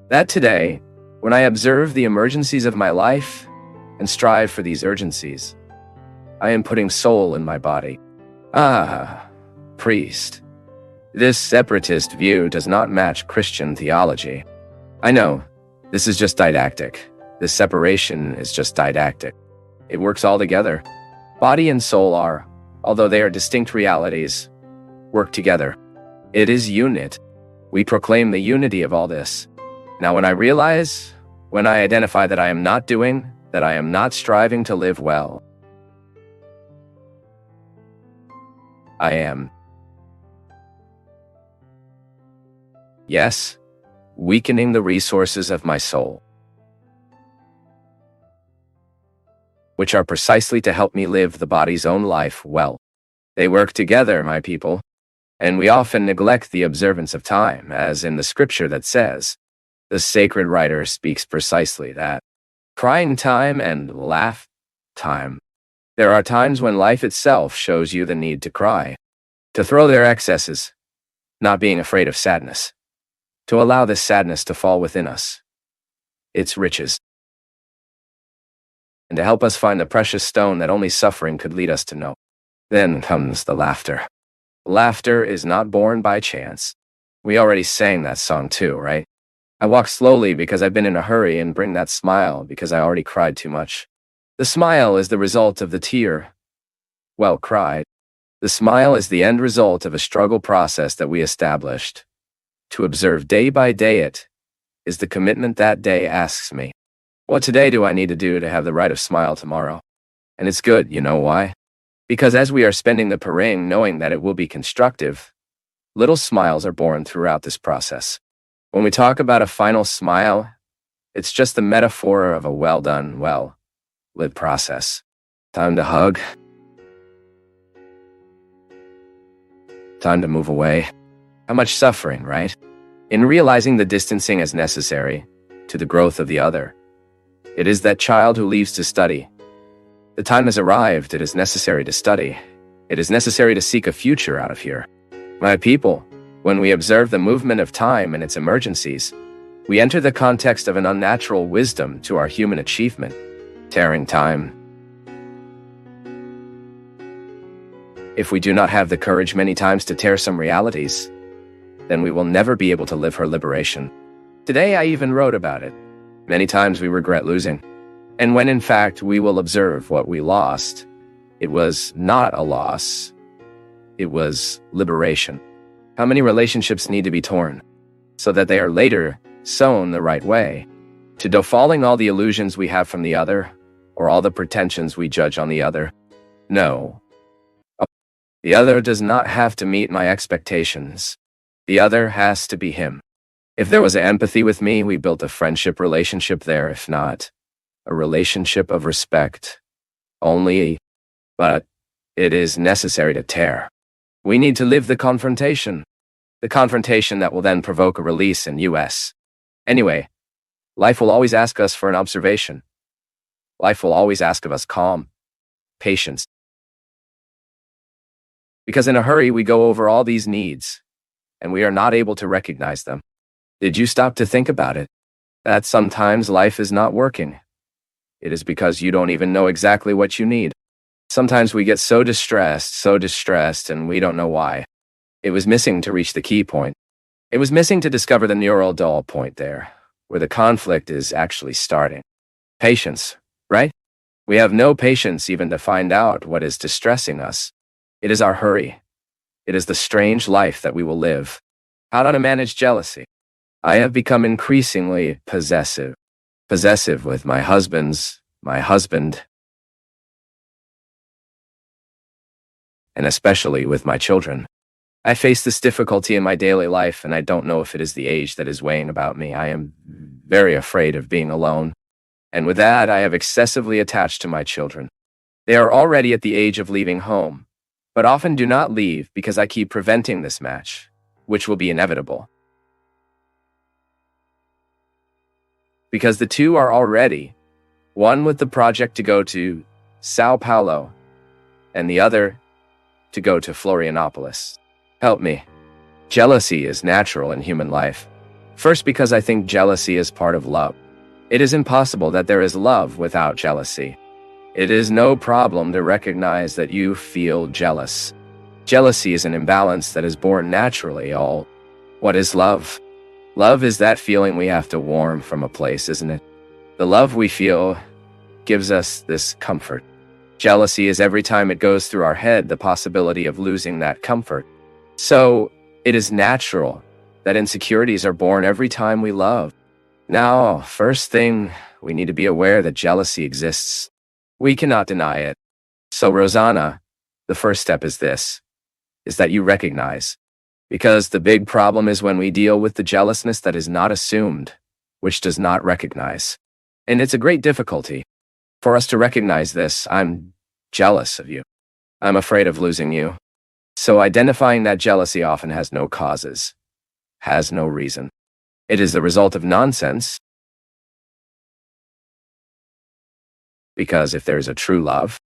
That today, when I observe the emergencies of my life and strive for these urgencies, I am putting soul in my body. Ah, priest. This separatist view does not match Christian theology. I know, this is just didactic. This separation is just didactic. It works all together. Body and soul are, although they are distinct realities, work together. It is unit. We proclaim the unity of all this. Now when I identify that I am not doing, that I am not striving to live well, I am, yes, weakening the resources of my soul, which are precisely to help me live the body's own life well. They work together, my people, and we often neglect the observance of time, as in the scripture that says, the sacred writer speaks precisely that. Crying time and laugh time. There are times when life itself shows you the need to cry, to throw their excesses, not being afraid of sadness, to allow this sadness to fall within us, its riches, and to help us find the precious stone that only suffering could lead us to know. Then comes the laughter. Laughter is not born by chance. We already sang that song too, right? I walk slowly because I've been in a hurry and bring that smile because I already cried too much. The smile is the result of the tear well cried. The smile is the end result of a struggle process that we established. To observe day by day it is the commitment that day asks me. What today do I need to do to have the right of smile tomorrow? And it's good, you know why? Because as we are spending the parang knowing that it will be constructive, little smiles are born throughout this process. When we talk about a final smile, it's just the metaphor of a well done, well lived process. Time to hug. Time to move away. How much suffering, right? In realizing the distancing as necessary to the growth of the other, it is that child who leaves to study. The time has arrived. It is necessary to study. It is necessary to seek a future out of here. My people, when we observe the movement of time and its emergencies, we enter the context of an unnatural wisdom to our human achievement, tearing time. If we do not have the courage many times to tear some realities, then we will never be able to live her liberation. Today I even wrote about it. Many times we regret losing. And when in fact we will observe what we lost, it was not a loss. It was liberation. How many relationships need to be torn so that they are later sewn the right way? To defalling all the illusions we have from the other, or all the pretensions we judge on the other? No. The other does not have to meet my expectations. The other has to be him. If there was empathy with me, we built a friendship relationship there. If not, a relationship of respect only. But it is necessary to tear. We need to live the confrontation that will then provoke a release in US. Anyway, life will always ask us for an observation. Life will always ask of us calm, patience. Because in a hurry, we go over all these needs, and we are not able to recognize them. Did you stop to think about it? That sometimes life is not working. It is because you don't even know exactly what you need. Sometimes we get so distressed, and we don't know why. It was missing to reach the key point. It was missing to discover the neural dull point there, where the conflict is actually starting. Patience, right? We have no patience even to find out what is distressing us. It is our hurry. It is the strange life that we will live. How to manage jealousy? I have become increasingly possessive with my husband, and especially with my children. I face this difficulty in my daily life, and I don't know if it is the age that is weighing about me. I am very afraid of being alone, and with that, I have excessively attached to my children. They are already at the age of leaving home, but often do not leave because I keep preventing this match, which will be inevitable. Because the two are already, one with the project to go to Sao Paulo, and the other to go to Florianopolis. Help me. Jealousy is natural in human life. First, because I think jealousy is part of love. It is impossible that there is love without jealousy. It is no problem to recognize that you feel jealous. Jealousy is an imbalance that is born naturally. What is love? Love is that feeling we have to warm from a place, isn't it? The love we feel gives us this comfort. Jealousy is every time it goes through our head the possibility of losing that comfort. So it is natural that insecurities are born every time we love. Now, first thing, we need to be aware that jealousy exists. We cannot deny it. So Rosanna, the first step is this, is that you recognize. Because the big problem is when we deal with the jealousness that is not assumed, which does not recognize. And it's a great difficulty for us to recognize this. I'm jealous of you. I'm afraid of losing you. So identifying that jealousy often has no causes, has no reason. It is the result of nonsense. Because if there is a true love,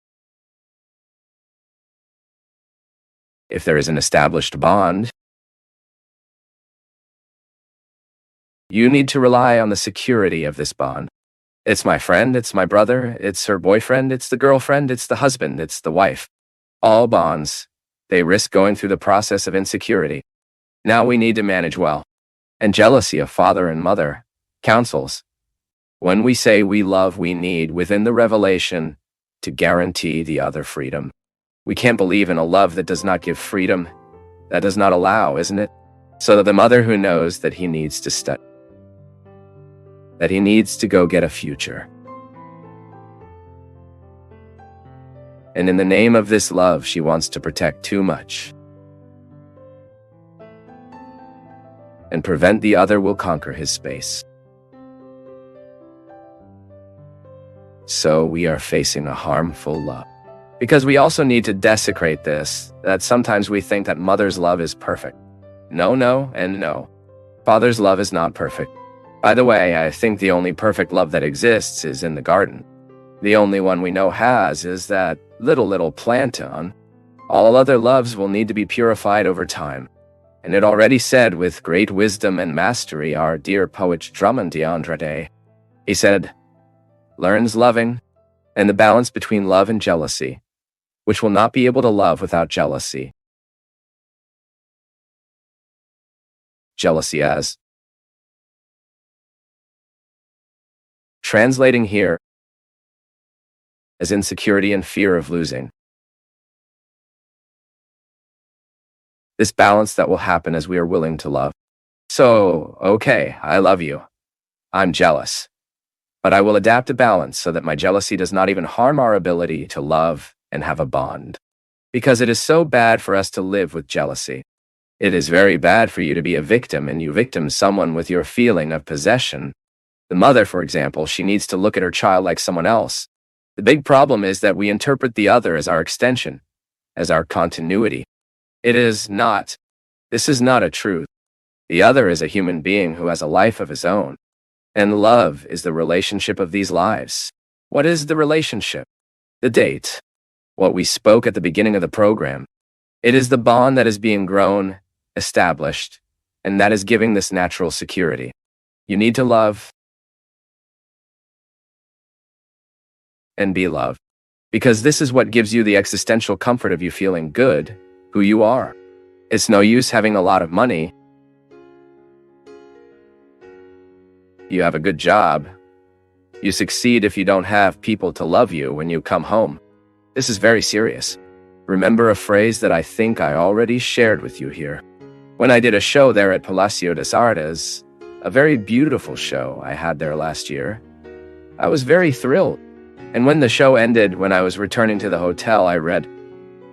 if there is an established bond, you need to rely on the security of this bond. It's my friend, it's my brother, it's her boyfriend, it's the girlfriend, it's the husband, it's the wife. All bonds, they risk going through the process of insecurity. Now we need to manage well. And jealousy of father and mother counsels. When we say we love, we need, within the revelation, to guarantee the other freedom. We can't believe in a love that does not give freedom, that does not allow, isn't it? So the mother who knows that he needs to study, that he needs to go get a future. And in the name of this love, she wants to protect too much. And prevent the other will conquer his space. So we are facing a harmful love. Because we also need to desecrate this, that sometimes we think that mother's love is perfect. No, and no. Father's love is not perfect. By the way, I think the only perfect love that exists is in the garden. The only one we know has is that little planton. All other loves will need to be purified over time. And it already said with great wisdom and mastery, our dear poet Drummond d'Andrade. He said, learns loving, and the balance between love and jealousy, which will not be able to love without jealousy. Jealousy as translating here as insecurity and fear of losing. This balance that will happen as we are willing to love. So, okay, I love you. I'm jealous. But I will adapt a balance so that my jealousy does not even harm our ability to love and have a bond. Because it is so bad for us to live with jealousy. It is very bad for you to be a victim and you victim someone with your feeling of possession. The mother, for example, she needs to look at her child like someone else. The big problem is that we interpret the other as our extension, as our continuity. It is not. This is not a truth. The other is a human being who has a life of his own. And love is the relationship of these lives. What is the relationship? The date. What we spoke at the beginning of the program. It is the bond that is being grown, established, and that is giving this natural security. You need to love and be loved. Because this is what gives you the existential comfort of you feeling good, who you are. It's no use having a lot of money. You have a good job. You succeed if you don't have people to love you when you come home. This is very serious. Remember a phrase that I think I already shared with you here. When I did a show there at Palacio des Artes, a very beautiful show I had there last year, I was very thrilled. And when the show ended, when I was returning to the hotel, I read,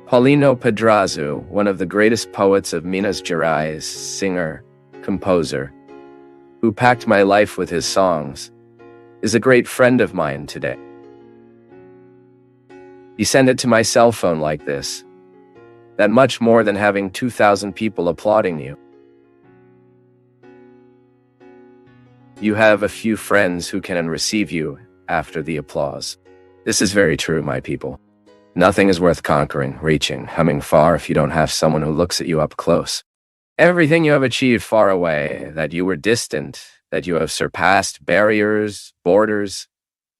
Paulino Pedraza, one of the greatest poets of Minas Gerais, singer, composer, who packed my life with his songs, is a great friend of mine today. He sent it to my cell phone like this, that much more than having 2,000 people applauding you. You have a few friends who can receive you after the applause. This is very true, my people. Nothing is worth conquering, reaching, coming far if you don't have someone who looks at you up close. Everything you have achieved far away, that you were distant, that you have surpassed barriers, borders,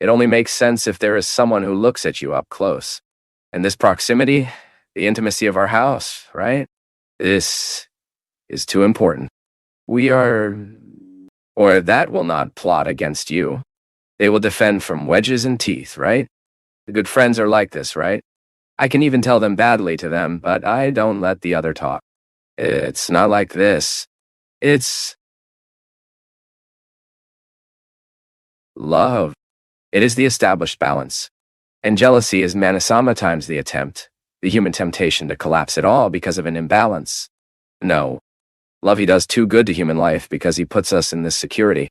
it only makes sense if there is someone who looks at you up close. And this proximity, the intimacy of our house, right? This is too important. We are, or that will not plot against you. They will defend from wedges and teeth, right? The good friends are like this, right? I can even tell them badly to them, but I don't let the other talk. It's not like this. It's love. It is the established balance. And jealousy is manasama times the attempt, the human temptation to collapse it all because of an imbalance. No. Love he does too good to human life because he puts us in this security.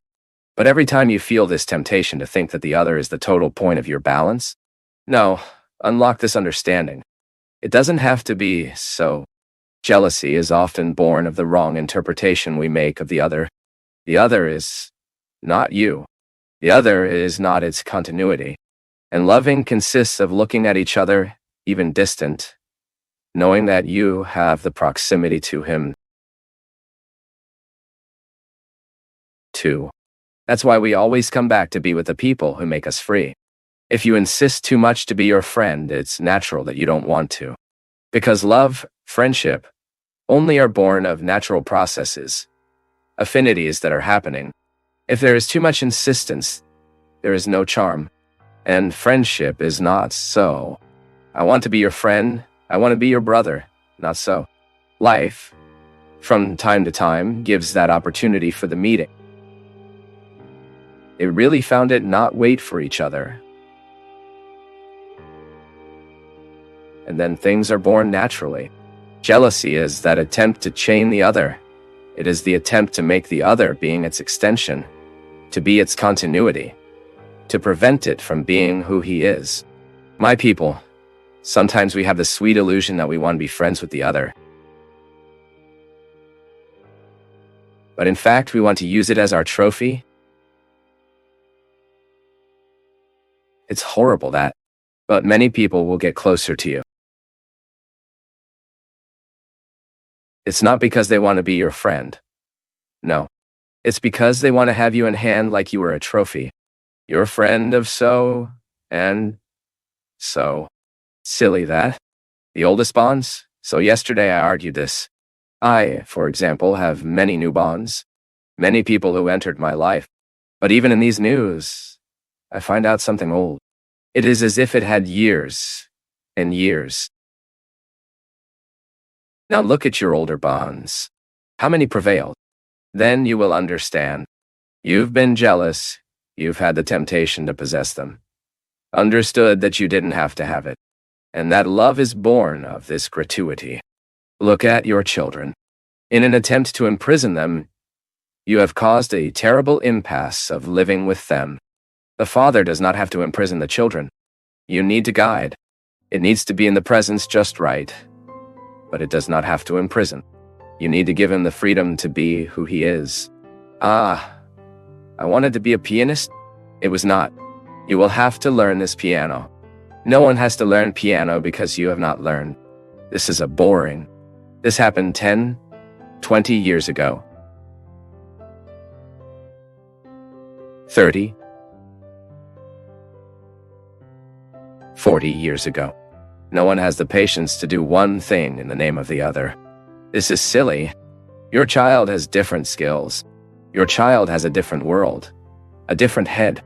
But every time you feel this temptation to think that the other is the total point of your balance, no, unlock this understanding. It doesn't have to be so. Jealousy is often born of the wrong interpretation we make of the other. The other is not you. The other is not its continuity. And loving consists of looking at each other, even distant, knowing that you have the proximity to him, too. That's why we always come back to be with the people who make us free. If you insist too much to be your friend, it's natural that you don't want to. Because love, friendship, only are born of natural processes, affinities that are happening. If there is too much insistence, there is no charm. And friendship is not so. I want to be your friend. I want to be your brother. Not so. Life, from time to time, gives that opportunity for the meeting. They really found it not wait for each other. And then things are born naturally. Jealousy is that attempt to chain the other. It is the attempt to make the other being its extension, to be its continuity, to prevent it from being who he is. My people, sometimes we have the sweet illusion that we want to be friends with the other. But in fact, we want to use it as our trophy. It's horrible that, but many people will get closer to you. It's not because they want to be your friend. No. It's because they want to have you in hand like you were a trophy. You're a friend of so and so. Silly that. The oldest bonds? So yesterday I argued this. I, for example, have many new bonds. Many people who entered my life. But even in these news, I find out something old. It is as if it had years and years. Now look at your older bonds. How many prevailed? Then you will understand. You've been jealous. You've had the temptation to possess them. Understood that you didn't have to have it. And that love is born of this gratuity. Look at your children. In an attempt to imprison them, you have caused a terrible impasse of living with them. The father does not have to imprison the children. You need to guide. It needs to be in the presence just right. But it does not have to imprison. You need to give him the freedom to be who he is. I wanted to be a pianist. It was not. You will have to learn this piano. No one has to learn piano because you have not learned. This is a boring. This happened 10, 20 years ago. 30, 40 years ago. No one has the patience to do one thing in the name of the other. This is silly. Your child has different skills. Your child has a different world, a different head.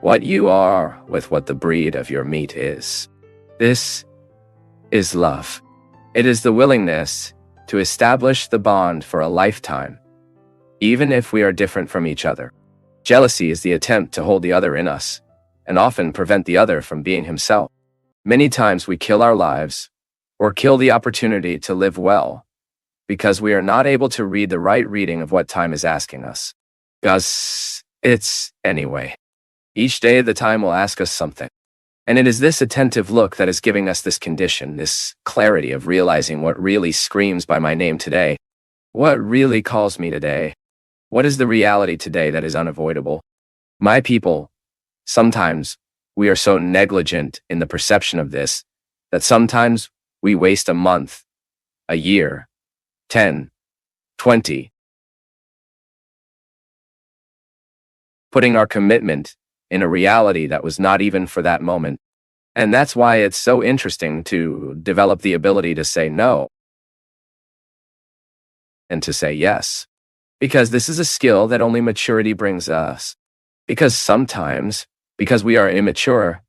What you are with what the breed of your meat is. This is love. It is the willingness to establish the bond for a lifetime, even if we are different from each other. Jealousy is the attempt to hold the other in us, and often prevent the other from being himself. Many times we kill our lives, or kill the opportunity to live well, because we are not able to read the right reading of what time is asking us. Because it's anyway. Each day the time will ask us something. And it is this attentive look that is giving us this condition, this clarity of realizing what really screams by my name today. What really calls me today? What is the reality today that is unavoidable? My people, sometimes we are so negligent in the perception of this that sometimes we waste a month, a year, 10, 20. Putting our commitment in a reality that was not even for that moment. And that's why it's so interesting to develop the ability to say no and to say yes. Because this is a skill that only maturity brings us. Because sometimes, because we are immature,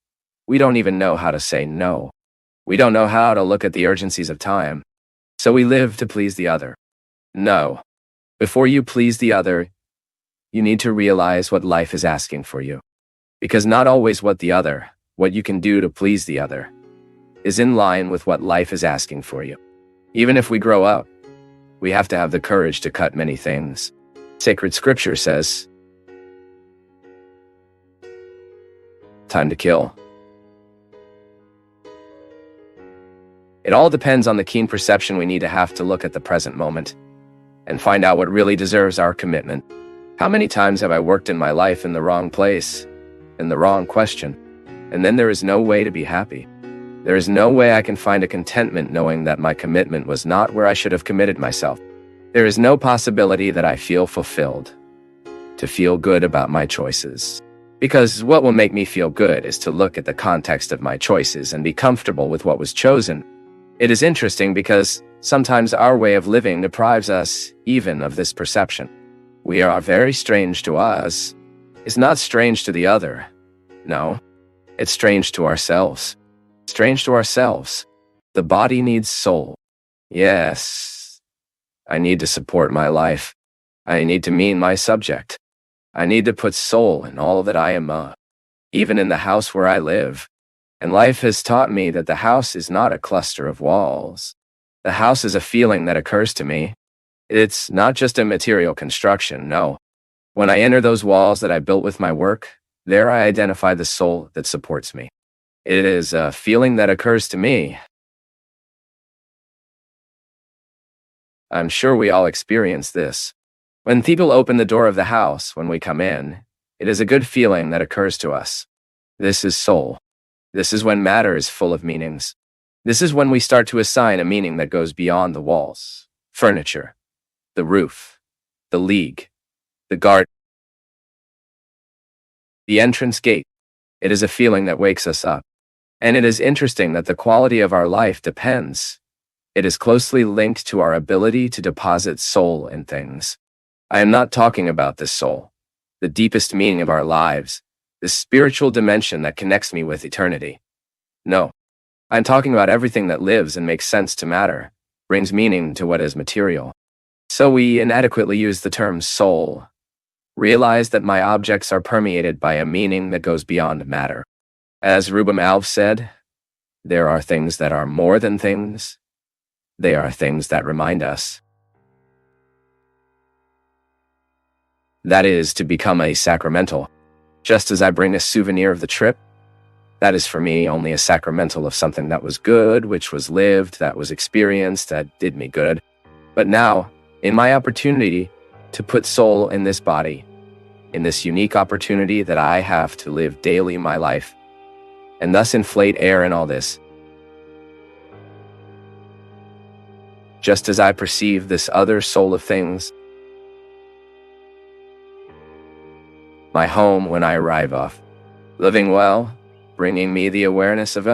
we don't even know how to say no. We don't know how to look at the urgencies of time. So we live to please the other. No. Before you please the other, you need to realize what life is asking for you. Because not always what you can do to please the other, is in line with what life is asking for you. Even if we grow up, we have to have the courage to cut many things. Sacred scripture says, time to kill. It all depends on the keen perception we need to have to look at the present moment and find out what really deserves our commitment. How many times have I worked in my life in the wrong place, in the wrong question, and then there is no way to be happy? There is no way I can find a contentment knowing that my commitment was not where I should have committed myself. There is no possibility that I feel fulfilled, to feel good about my choices. Because what will make me feel good is to look at the context of my choices and be comfortable with what was chosen. It is interesting because sometimes our way of living deprives us even of this perception. We are very strange to us. It's not strange to the other. No, it's strange to ourselves. Strange to ourselves. The body needs soul. Yes, I need to support my life. I need to mean my subject. I need to put soul in all that I am, even in the house where I live. And life has taught me that the house is not a cluster of walls. The house is a feeling that occurs to me. It's not just a material construction, no. When I enter those walls that I built with my work, there I identify the soul that supports me. It is a feeling that occurs to me. I'm sure we all experience this. When people open the door of the house when we come in, it is a good feeling that occurs to us. This is soul. This is when matter is full of meanings. This is when we start to assign a meaning that goes beyond the walls, furniture, the roof, the league, the garden, the entrance gate. It is a feeling that wakes us up. And it is interesting that the quality of our life depends. It is closely linked to our ability to deposit soul in things. I am not talking about this soul, the deepest meaning of our lives, the spiritual dimension that connects me with eternity. No, I'm talking about everything that lives and makes sense to matter, brings meaning to what is material. So we inadequately use the term soul. Realize that my objects are permeated by a meaning that goes beyond matter. As Rubem Alf said, there are things that are more than things. They are things that remind us. That is to become a sacramental. Just as I bring a souvenir of the trip, that is for me only a sacramental of something that was good, which was lived, that was experienced, that did me good. But now, in my opportunity to put soul in this body, in this unique opportunity that I have to live daily my life, and thus inflate air in all this, just as I perceive this other soul of things, my home when I arrive off, living well, bringing me the awareness of